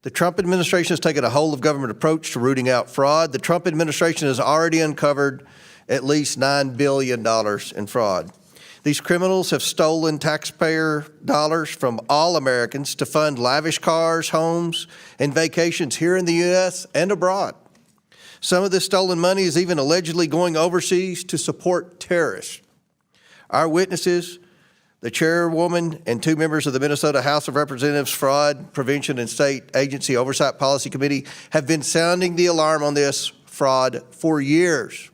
The Trump administration has taken a whole-of-government approach to rooting out fraud. The Trump administration has already uncovered at least $9 billion in fraud. These criminals have stolen taxpayer dollars from all Americans to fund lavish cars, homes, and vacations here in the U.S. and abroad. Some of this stolen money is even allegedly going overseas to support terrorists. Our witnesses, the chairwoman and 2 members of the Minnesota House of Representatives Fraud Prevention and State Agency Oversight Policy Committee, have been sounding the alarm on this fraud for years.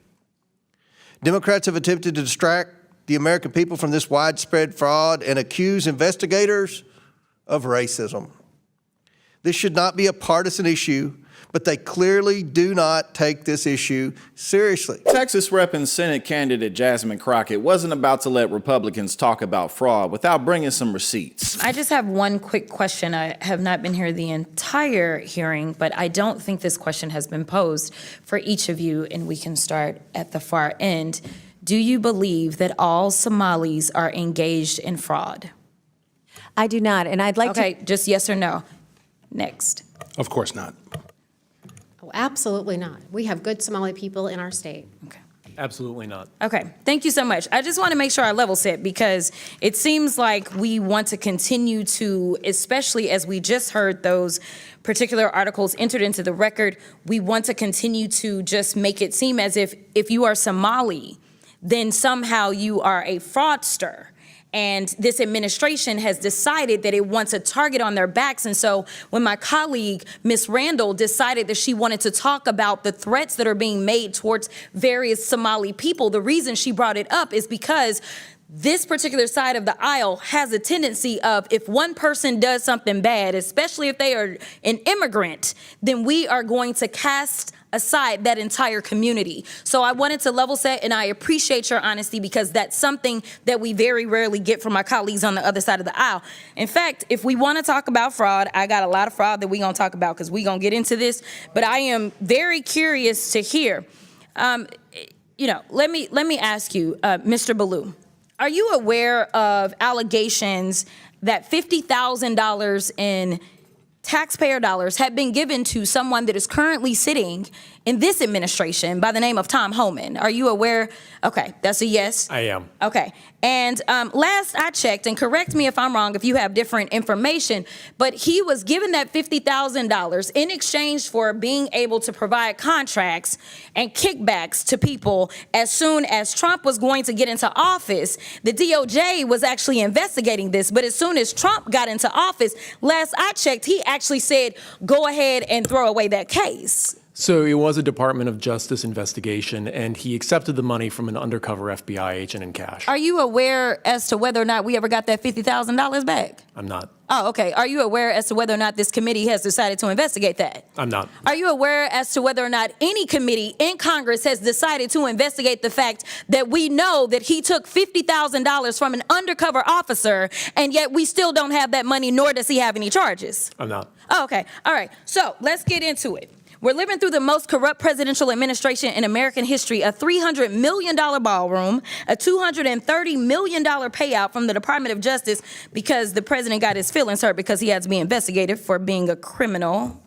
Democrats have attempted to distract the American people from this widespread fraud and accuse investigators of racism. This should not be a partisan issue, but they clearly do not take this issue seriously. Texas Rep and Senate candidate Jasmine Crockett wasn't about to let Republicans talk about fraud without bringing some receipts. I just have one quick question. I have not been here the entire hearing, but I don't think this question has been posed for each of you, and we can start at the far end. Do you believe that all Somalis are engaged in fraud? I do not, and I'd like to... Okay, just yes or no. Next. Of course not. Oh, absolutely not. We have good Somali people in our state. Okay. Absolutely not. Okay, thank you so much. I just want to make sure I level set, because it seems like we want to continue to, especially as we just heard those particular articles entered into the record, we want to continue to just make it seem as if you are Somali, then somehow you are a fraudster. And this administration has decided that it wants a target on their backs. And so when my colleague, Ms. Randall, decided that she wanted to talk about the threats that are being made towards various Somali people, the reason she brought it up is because this particular side of the aisle has a tendency of, if one person does something bad, especially if they are an immigrant, then we are going to cast aside that entire community. So I wanted to level set, and I appreciate your honesty, because that's something that we very rarely get from my colleagues on the other side of the aisle. In fact, if we want to talk about fraud, I got a lot of fraud that we're going to talk about, because we're going to get into this, but I am very curious to hear. Let me ask you, Mr. Ballou, are you aware of allegations that $50,000 in taxpayer dollars have been given to someone that is currently sitting in this administration by the name of Tom Homan? Are you aware? Okay, that's a yes. I am. Okay, and last I checked, and correct me if I'm wrong if you have different information, but he was given that $50,000 in exchange for being able to provide contracts and kickbacks to people. As soon as Trump was going to get into office, the DOJ was actually investigating this, but as soon as Trump got into office, last I checked, he actually said, go ahead and throw away that case. So it was a Department of Justice investigation, and he accepted the money from an undercover FBI agent in cash. Are you aware as to whether or not we ever got that $50,000 back? I'm not. Oh, okay. Are you aware as to whether or not this committee has decided to investigate that? I'm not. Are you aware as to whether or not any committee in Congress has decided to investigate the fact that we know that he took $50,000 from an undercover officer, and yet we still don't have that money, nor does he have any charges? I'm not. Oh, okay. All right. So let's get into it. We're living through the most corrupt presidential administration in American history, a $300 million ballroom, a $230 million payout from the Department of Justice because the president got his feelings hurt because he had to be investigated for being a criminal.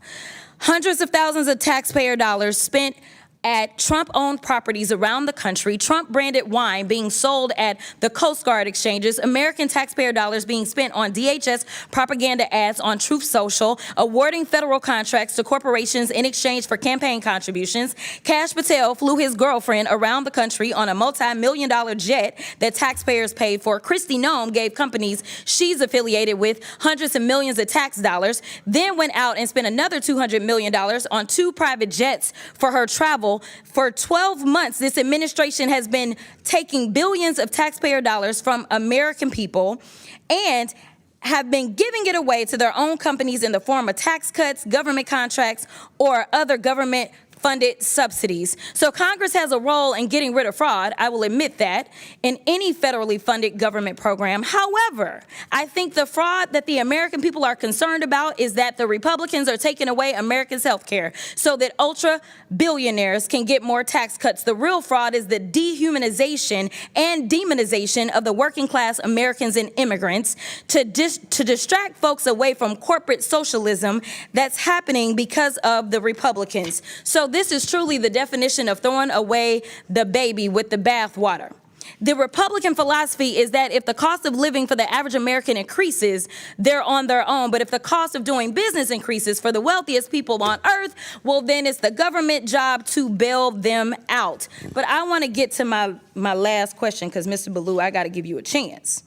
Hundreds of thousands of taxpayer dollars spent at Trump-owned properties around the country, Trump-branded wine being sold at the Coast Guard exchanges, American taxpayer dollars being spent on DHS propaganda ads on Truth Social, awarding federal contracts to corporations in exchange for campaign contributions. Kash Patel flew his girlfriend around the country on a multi-million-dollar jet that taxpayers paid for. Kristi Noem gave companies she's affiliated with hundreds of millions of tax dollars, then went out and spent another $200 million on 2 private jets for her travel. For 12 months, this administration has been taking billions of taxpayer dollars from American people and have been giving it away to their own companies in the form of tax cuts, government contracts, or other government funded subsidies. So Congress has a role in getting rid of fraud, I will admit that, in any federally funded government program. However, I think the fraud that the American people are concerned about is that the Republicans are taking away Americans' health care so that ultra billionaires can get more tax cuts. The real fraud is the dehumanization and demonization of the working class Americans and immigrants to distract folks away from corporate socialism that's happening because of the Republicans. So this is truly the definition of throwing away the baby with the bathwater. The Republican philosophy is that if the cost of living for the average American increases, they're on their own. But if the cost of doing business increases for the wealthiest people on earth, well, then it's the government job to bail them out. But I want to get to my last question because, Mr. Ballou, I got to give you a chance.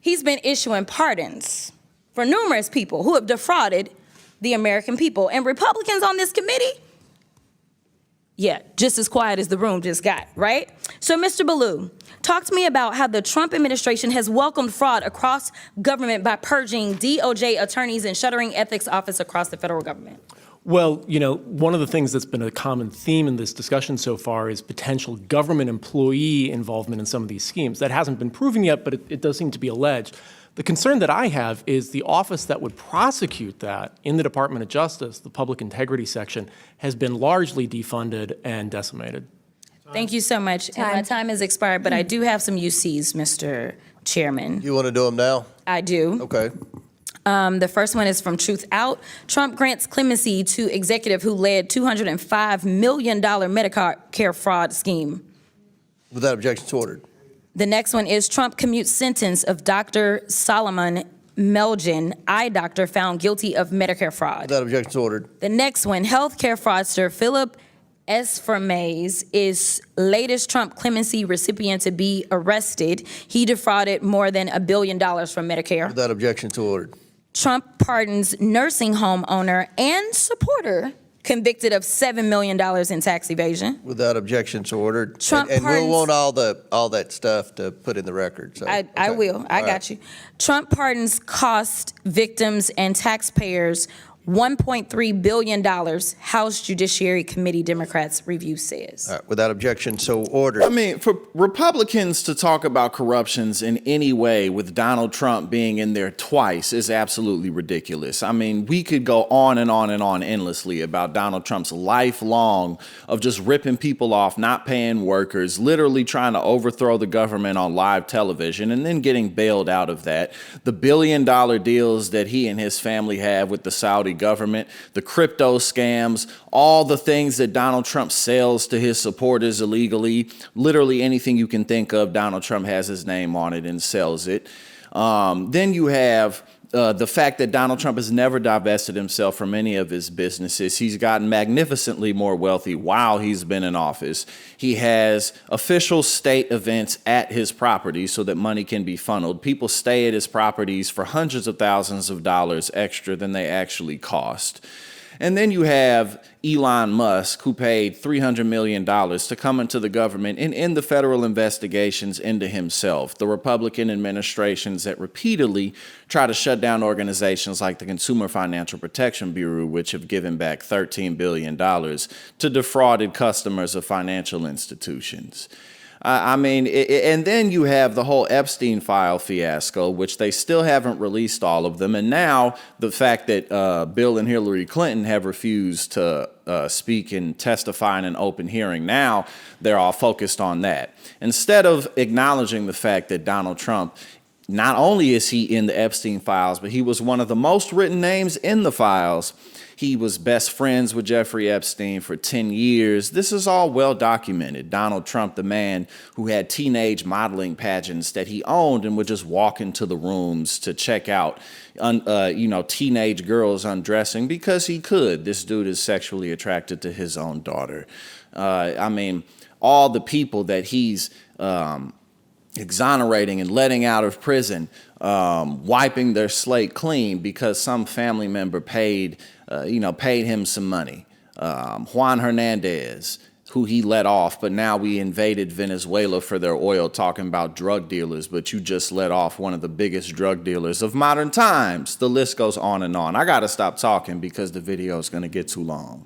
He's been issuing pardons for numerous people who have defrauded the American people. And Republicans on this committee, yeah, just as quiet as the room just got, right? So, Mr. Ballou, talk to me about how the Trump administration has welcomed fraud across government by purging DOJ attorneys and shuttering ethics office across the federal government. Well, one of the things that's been a common theme in this discussion so far is potential government employee involvement in some of these schemes. That hasn't been proven yet, but it does seem to be alleged. The concern that I have is the office that would prosecute that in the Department of Justice, the Public Integrity Section, has been largely defunded and decimated. Thank you so much. And my time has expired, but I do have some UCs, Mr. Chairman. You want to do them now? I do. Okay. The first one is from Truth Out. Trump grants clemency to executive who led $205 million Medicare fraud scheme. Without objection, it's ordered. The next one is Trump commutes sentence of Dr. Solomon Melgen, eye doctor, found guilty of Medicare fraud. Without objection, it's ordered. The next one, healthcare fraudster Philip Esfermaze is latest Trump clemency recipient to be arrested. He defrauded more than $1 billion from Medicare. Without objection, it's ordered. Trump pardons nursing home owner and supporter convicted of $7 million in tax evasion. Without objection, it's ordered. Trump and pardons- we'll want all that stuff to put in the record. So, I will. I got you. Trump pardons cost victims and taxpayers $1.3 billion, House Judiciary Committee Democrats review says. All right, without objection, so ordered. I mean, for Republicans to talk about corruptions in any way with Donald Trump being in there twice is absolutely ridiculous. I mean, we could go on and on and on endlessly about Donald Trump's lifelong of just ripping people off, not paying workers, literally trying to overthrow the government on live television and then getting bailed out of that. The billion-dollar deals that he and his family have with the Saudi government, the crypto scams, all the things that Donald Trump sells to his supporters illegally, literally anything you can think of, Donald Trump has his name on it and sells it. Then you have the fact that Donald Trump has never divested himself from any of his businesses. He's gotten magnificently more wealthy while he's been in office. He has official state events at his properties so that money can be funneled. People stay at his properties for hundreds of thousands of dollars extra than they actually cost. And then you have Elon Musk, who paid $300 million to come into the government and end the federal investigations into himself. The Republican administrations that repeatedly try to shut down organizations like the Consumer Financial Protection Bureau, which have given back $13 billion to defrauded customers of financial institutions. I mean, and then you have the whole Epstein file fiasco, which they still haven't released all of them. And now the fact that Bill and Hillary Clinton have refused to speak and testify in an open hearing, now they're all focused on that. Instead of acknowledging the fact that Donald Trump, not only is he in the Epstein files, but he was one of the most written names in the files. He was best friends with Jeffrey Epstein for 10 years. This is all well documented. Donald Trump, the man who had teenage modeling pageants that he owned and would just walk into the rooms to check out, teenage girls undressing because he could. This dude is sexually attracted to his own daughter. I mean, all the people that he's exonerating and letting out of prison, wiping their slate clean because some family member paid him some money. Juan Hernandez, who he let off, but now we invaded Venezuela for their oil, talking about drug dealers, but you just let off one of the biggest drug dealers of modern times. The list goes on and on. I got to stop talking because the video is going to get too long.